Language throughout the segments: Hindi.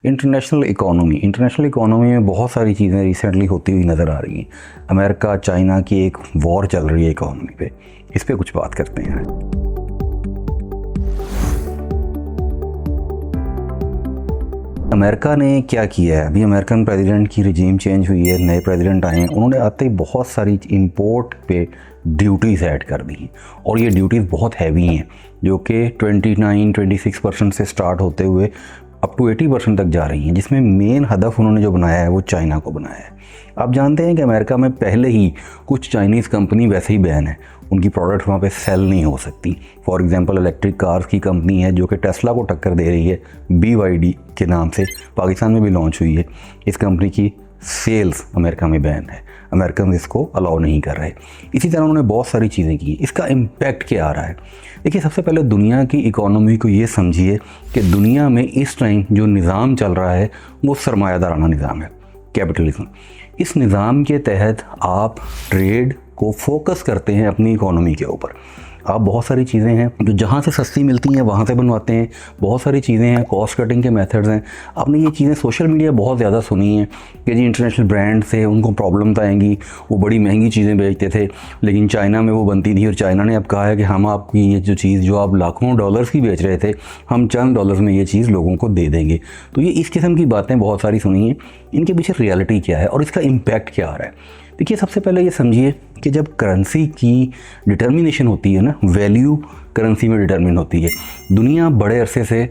इंटरनेशनल इकोनॉमी में बहुत सारी चीज़ें रिसेंटली होती हुई नज़र आ रही हैं। अमेरिका चाइना की एक वॉर चल रही है इकोनॉमी पे, इस पे कुछ बात करते हैं। अमेरिका ने क्या किया है, अभी अमेरिकन प्रेसिडेंट की रिजीम चेंज हुई है, नए प्रेसिडेंट आए हैं। उन्होंने आते ही बहुत सारी इंपोर्ट पे ड्यूटीज़ ऐड कर दी हैं और ये ड्यूटीज़ बहुत हैवी हैं, जो कि 29-26% से स्टार्ट होते हुए अप टू 80% तक जा रही हैं, जिसमें मेन हदफ उन्होंने जो बनाया है वो चाइना को बनाया है। आप जानते हैं कि अमेरिका में पहले ही कुछ चाइनीज़ कंपनी वैसे ही बैन है, उनकी प्रोडक्ट वहाँ पे सेल नहीं हो सकती। फॉर एग्जांपल इलेक्ट्रिक कार्स की कंपनी है जो कि टेस्ला को टक्कर दे रही है, BYD के नाम से, पाकिस्तान में भी लॉन्च हुई है। इस कंपनी की सेल्स अमेरिका में बैन है, अमेरिकन इसको अलाउ नहीं कर रहे। इसी तरह उन्होंने बहुत सारी चीज़ें की। इसका इम्पैक्ट क्या आ रहा है? देखिए, सबसे पहले दुनिया की इकोनॉमी को ये समझिए कि दुनिया में इस टाइम जो निज़ाम चल रहा है वो सरमायादाराना निज़ाम है, कैपिटलिज्म। इस निज़ाम के तहत आप ट्रेड को फोकस करते हैं अपनी इकोनॉमी के ऊपर। आप बहुत सारी चीज़ें हैं जो जहाँ से सस्ती मिलती हैं वहाँ से बनवाते हैं, बहुत सारी चीज़ें हैं, कॉस्ट कटिंग के मेथड्स हैं। आपने ये चीज़ें सोशल मीडिया बहुत ज़्यादा सुनी हैं कि जी इंटरनेशनल ब्रांड से उनको प्रॉब्लम्स आएंगी, वो बड़ी महंगी चीज़ें बेचते थे लेकिन चाइना में वो बनती थी, और चाइना ने अब कहा है कि हम आपकी ये जो चीज़ जो आप लाखों डॉलर्स की बेच रहे थे, हम चंद डॉलर्स में ये चीज़ लोगों को दे देंगे। तो ये इस किस्म की बातें बहुत सारी सुनी हैं। इनके पीछे रियलिटी क्या है और इसका इम्पैक्ट क्या आ रहा है? देखिए, सबसे पहले ये समझिए कि जब करेंसी की डिटर्मिनेशन होती है ना, वैल्यू करेंसी में डिटर्मिन होती है। दुनिया बड़े अरसे से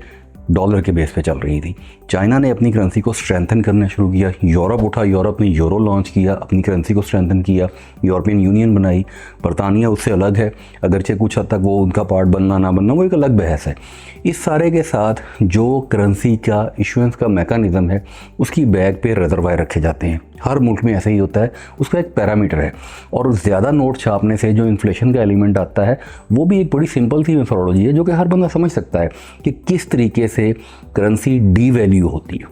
डॉलर के बेस पे चल रही थी। चाइना ने अपनी करेंसी को स्ट्रेंथन करना शुरू किया, यूरोप उठा, यूरोप ने यूरो लॉन्च किया, अपनी करेंसी को स्ट्रेंथन किया, यूरोपियन यूनियन बनाई। बरतानिया उससे अलग है, अगरचे कुछ हद तक वो उनका पार्ट बनना ना बनना वो एक अलग बहस है। इस सारे के साथ जो करेंसी का इशुएंस का मैकेनिज़्म है, उसकी बैग पे रिजर्वायर रखे जाते हैं। हर मुल्क में ऐसे ही होता है, उसका एक पैरामीटर है। और ज़्यादा नोट छापने से जो इन्फ्लेशन का एलिमेंट आता है, वो भी एक बड़ी सिंपल सी मेथोडोलॉजी है जो कि हर बंदा समझ सकता है कि किस तरीके से करेंसी डीवैल्यू होती है।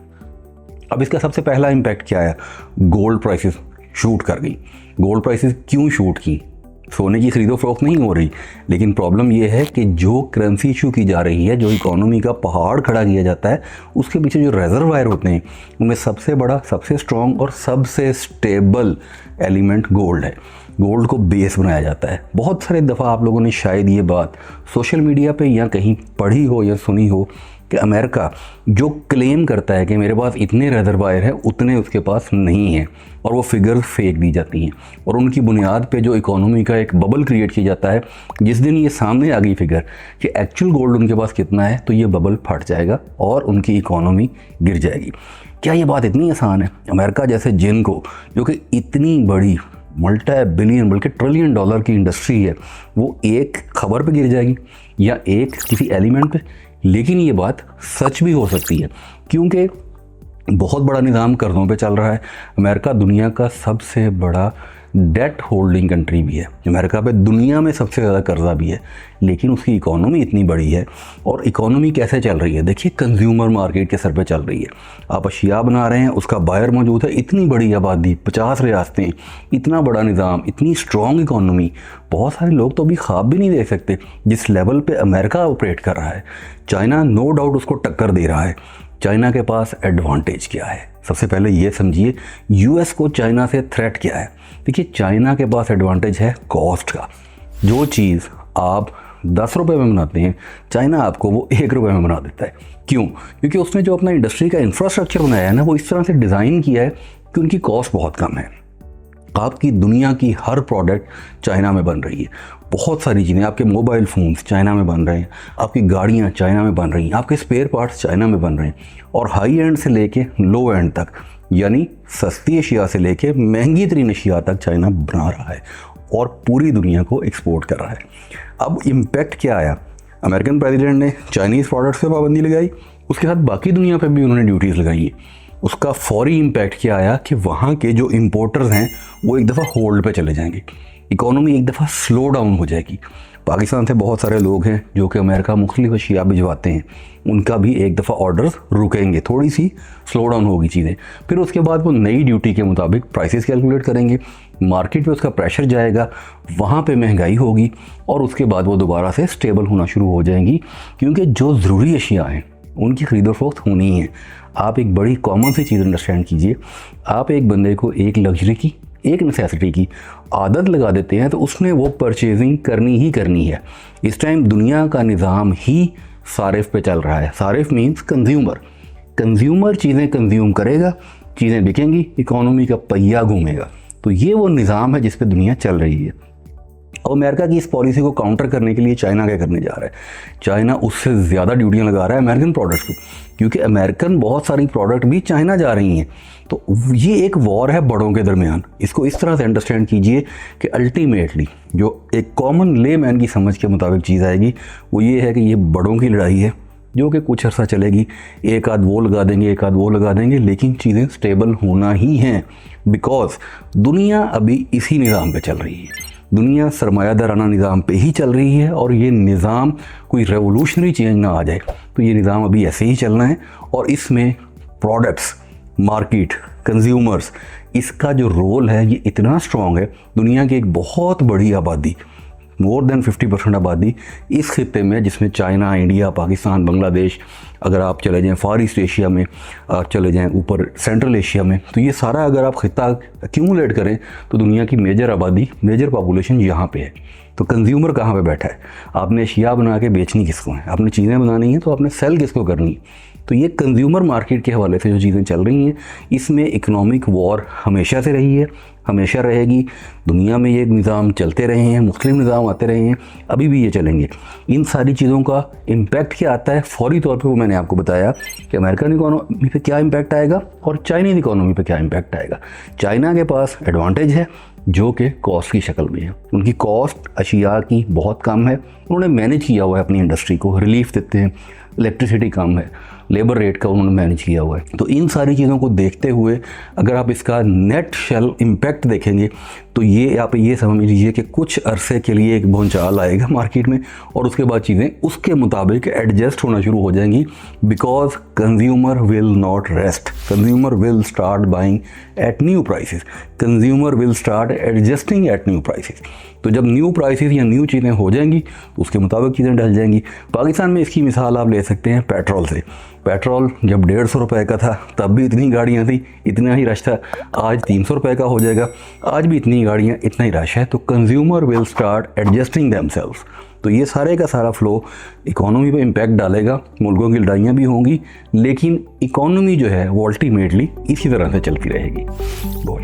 अब इसका सबसे पहला इम्पैक्ट क्या है? गोल्ड प्राइसेस शूट कर गई। गोल्ड प्राइसेस क्यों शूट की? सोने की खरीदो फरोख्त नहीं हो रही, लेकिन प्रॉब्लम यह है कि जो करेंसी इशू की जा रही है, जो इकोनॉमी का पहाड़ खड़ा किया जाता है, उसके पीछे जो रिजर्वायर होते हैं उनमें सबसे बड़ा, सबसे स्ट्रॉन्ग और सबसे स्टेबल एलिमेंट गोल्ड है। गोल्ड को बेस बनाया जाता है। बहुत सारे दफ़ा आप लोगों ने शायद ये बात सोशल मीडिया पे या कहीं पढ़ी हो या सुनी हो कि अमेरिका जो क्लेम करता है कि मेरे पास इतने रिजर्वायर है, उतने उसके पास नहीं है, और वो फिगर फेंक दी जाती हैं। और उनकी बुनियाद पे जो इकोनॉमी का एक बबल क्रिएट किया जाता है, जिस दिन ये सामने आ गई फिगर कि एक्चुअल गोल्ड उनके पास कितना है, तो ये बबल फट जाएगा और उनकी इकोनॉमी गिर जाएगी। क्या ये बात इतनी आसान है? अमेरिका जैसे जिन को, जो कि इतनी बड़ी मल्टी बिलियन बल्कि ट्रिलियन डॉलर की इंडस्ट्री है, वो एक खबर पे गिर जाएगी या एक किसी एलिमेंट पे? लेकिन ये बात सच भी हो सकती है, क्योंकि बहुत बड़ा निज़ाम कर्ज़ों पे चल रहा है। अमेरिका दुनिया का सबसे बड़ा डेट होल्डिंग कंट्री भी है। अमेरिका पे दुनिया में सबसे ज़्यादा कर्जा भी है, लेकिन उसकी इकोनॉमी इतनी बड़ी है। और इकोनॉमी कैसे चल रही है? देखिए, कंज्यूमर मार्केट के सर पे चल रही है। आप अशिया बना रहे हैं, उसका बायर मौजूद है, इतनी बड़ी आबादी, 50 रियासतें, इतना बड़ा निज़ाम, इतनी स्ट्रॉन्ग इकोनॉमी। बहुत सारे लोग तो अभी ख्वाब भी नहीं देख सकते जिस लेवल पे अमेरिका ऑपरेट कर रहा है। चाइना नो डाउट उसको टक्कर दे रहा है। चाइना के पास एडवांटेज क्या है? सबसे पहले ये समझिए, यूएस को चाइना से थ्रेट क्या है? देखिए, चाइना के पास एडवांटेज है कॉस्ट का। जो चीज़ आप 10 रुपये में बनाते हैं, चाइना आपको वो 1 रुपये में बना देता है। क्यों? क्योंकि उसने जो अपना इंडस्ट्री का इंफ्रास्ट्रक्चर बनाया है ना, वो इस तरह से डिज़ाइन किया है कि उनकी कॉस्ट बहुत कम है। आपकी दुनिया की हर प्रोडक्ट चाइना में बन रही है। बहुत सारी चीज़ें, आपके मोबाइल फ़ोन्स चाइना में बन रहे हैं, आपकी गाड़ियाँ चाइना में बन रही हैं, आपके स्पेयर पार्ट्स चाइना में बन रहे हैं। और हाई एंड से लेके लो एंड तक, यानी सस्ती अशिया से लेके महंगी तरीन अशिया तक चाइना बना रहा है और पूरी दुनिया को एक्सपोर्ट कर रहा है। अब इम्पैक्ट क्या आया? अमेरिकन प्रेसिडेंट ने चाइनीज़ प्रोडक्ट्स पे पाबंदी लगाई, उसके साथ बाकी दुनिया पर भी उन्होंने ड्यूटीज़ लगाई है। उसका फौरी इम्पैक्ट क्या आया कि वहाँ के जो इम्पोर्टर्स हैं वो एक दफ़ा होल्ड पे चले जाएंगे, इकोनॉमी एक दफ़ा स्लो डाउन हो जाएगी। पाकिस्तान से बहुत सारे लोग हैं जो कि अमेरिका मुख्तलिफ अशिया भिजवाते हैं, उनका भी एक दफ़ा ऑर्डर्स रुकेंगे, थोड़ी सी स्लो डाउन होगी चीज़ें। फिर उसके बाद वो नई ड्यूटी के मुताबिक प्राइसेस कैलकुलेट करेंगे, मार्केट पे उसका प्रेशर जाएगा, वहाँ पे महंगाई होगी और उसके बाद वो दोबारा से स्टेबल होना शुरू हो जाएंगी, क्योंकि जो ज़रूरी अशिया हैं उनकी खरीदो फरोख्त होनी है। आप एक बड़ी कॉमन सी चीज़ अंडरस्टैंड कीजिए, आप एक बंदे को एक लग्जरी की, एक नेसेसिटी की आदत लगा देते हैं तो उसने वो परचेजिंग करनी ही करनी है। इस टाइम दुनिया का निज़ाम ही सारिफ पे चल रहा है। सारिफ मीन्स कंज्यूमर चीज़ें कंज्यूम करेगा, चीज़ें बिकेंगी, इकोनॉमी का पहिया घूमेगा। तो ये वो निज़ाम है जिस पे दुनिया चल रही है। और अमेरिका की इस पॉलिसी को काउंटर करने के लिए चाइना क्या करने जा रहा है? चाइना उससे ज़्यादा ड्यूटियाँ लगा रहा है अमेरिकन प्रोडक्ट्स को, क्योंकि अमेरिकन बहुत सारी प्रोडक्ट भी चाइना जा रही हैं। तो ये एक वॉर है बड़ों के दरमियान। इसको इस तरह से अंडरस्टैंड कीजिए कि अल्टीमेटली जो एक कॉमन ले मैन की समझ के मुताबिक चीज़ आएगी वो ये है कि ये बड़ों की लड़ाई है जो कि कुछ अर्सा चलेगी, एक आध वो लगा देंगे, एक आध वो लगा देंगे, लेकिन चीज़ें स्टेबल होना ही हैं। बिकॉज दुनिया अभी इसी निज़ाम पे चल रही है, दुनिया सरमायादाराना निज़ाम पे ही चल रही है। और ये निज़ाम कोई रेवोल्यूशनरी चेंज ना आ जाए, तो ये निज़ाम अभी ऐसे ही चलना है। और इसमें प्रोडक्ट्स, मार्केट, कंज्यूमर्स, इसका जो रोल है ये इतना स्ट्रॉन्ग है। दुनिया की एक बहुत बड़ी आबादी, मोर देन 50% आबादी इस खित्ते में, जिसमें चाइना, इंडिया, पाकिस्तान, बांग्लादेश, अगर आप चले जाएं फार ईस्ट एशिया में, चले जाएं ऊपर सेंट्रल एशिया में, तो ये सारा अगर आप खित्ता एक्यूमुलेट करें तो दुनिया की मेजर आबादी, मेजर पॉपुलेशन यहाँ पे है। तो कंज्यूमर कहाँ पे बैठा है? आपने अशिया बना के बेचनी किसको है? आपने चीज़ें बनानी है तो आपने सेल किसको करनी है? तो ये कंज्यूमर मार्केट के हवाले से जो चीज़ें चल रही हैं, इसमें इकोनॉमिक वॉर हमेशा से रही है, हमेशा रहेगी। दुनिया में ये निज़ाम चलते रहे हैं, मुस्लिम निज़ाम आते रहे हैं, अभी भी ये चलेंगे। इन सारी चीज़ों का इम्पैक्ट क्या आता है फौरी तौर पे वो मैंने आपको बताया कि अमेरिकन इकोनॉमी पे क्या इम्पैक्ट आएगा और चाइनीज़ इकोनॉमी पे क्या इम्पैक्ट आएगा। चाइना के पास एडवांटेज है जो कि कॉस्ट की शक्ल में है। उनकी कॉस्ट अशिया की बहुत कम है, उन्होंने मैनेज किया हुआ है अपनी इंडस्ट्री को, रिलीफ देते हैं, इलेक्ट्रिसिटी कम है, लेबर रेट का उन्होंने मैनेज किया हुआ है। तो इन सारी चीज़ों को देखते हुए अगर आप इसका नेट शेल इम्पैक्ट देखेंगे तो ये आप ये समझ लीजिए कि कुछ अरसे के लिए एक भूचाल आएगा मार्केट में और उसके बाद चीज़ें उसके मुताबिक एडजस्ट होना शुरू हो जाएंगी। Because consumer will not rest, consumer will start buying at new prices, consumer will start adjusting at new prices. तो जब न्यू प्राइसेस या न्यू चीज़ें हो जाएंगी तो उसके मुताबिक चीज़ें ढल जाएंगी। पाकिस्तान में इसकी मिसाल आप ले सकते हैं पेट्रोल से। पेट्रोल जब 150 रुपए का था तब भी इतनी गाड़ियाँ थी, इतना ही रश था। आज 300 रुपए का हो जाएगा, आज भी इतनी गाड़ियाँ, इतना ही रश है। तो consumer will start adjusting themselves. तो ये सारे का सारा फ्लो इकोनॉमी पे इम्पैक्ट डालेगा, मुल्कों की लड़ाइयाँ भी होंगी, लेकिन इकोनॉमी जो है वो अल्टीमेटली इसी तरह से चलती रहेगी। बहुत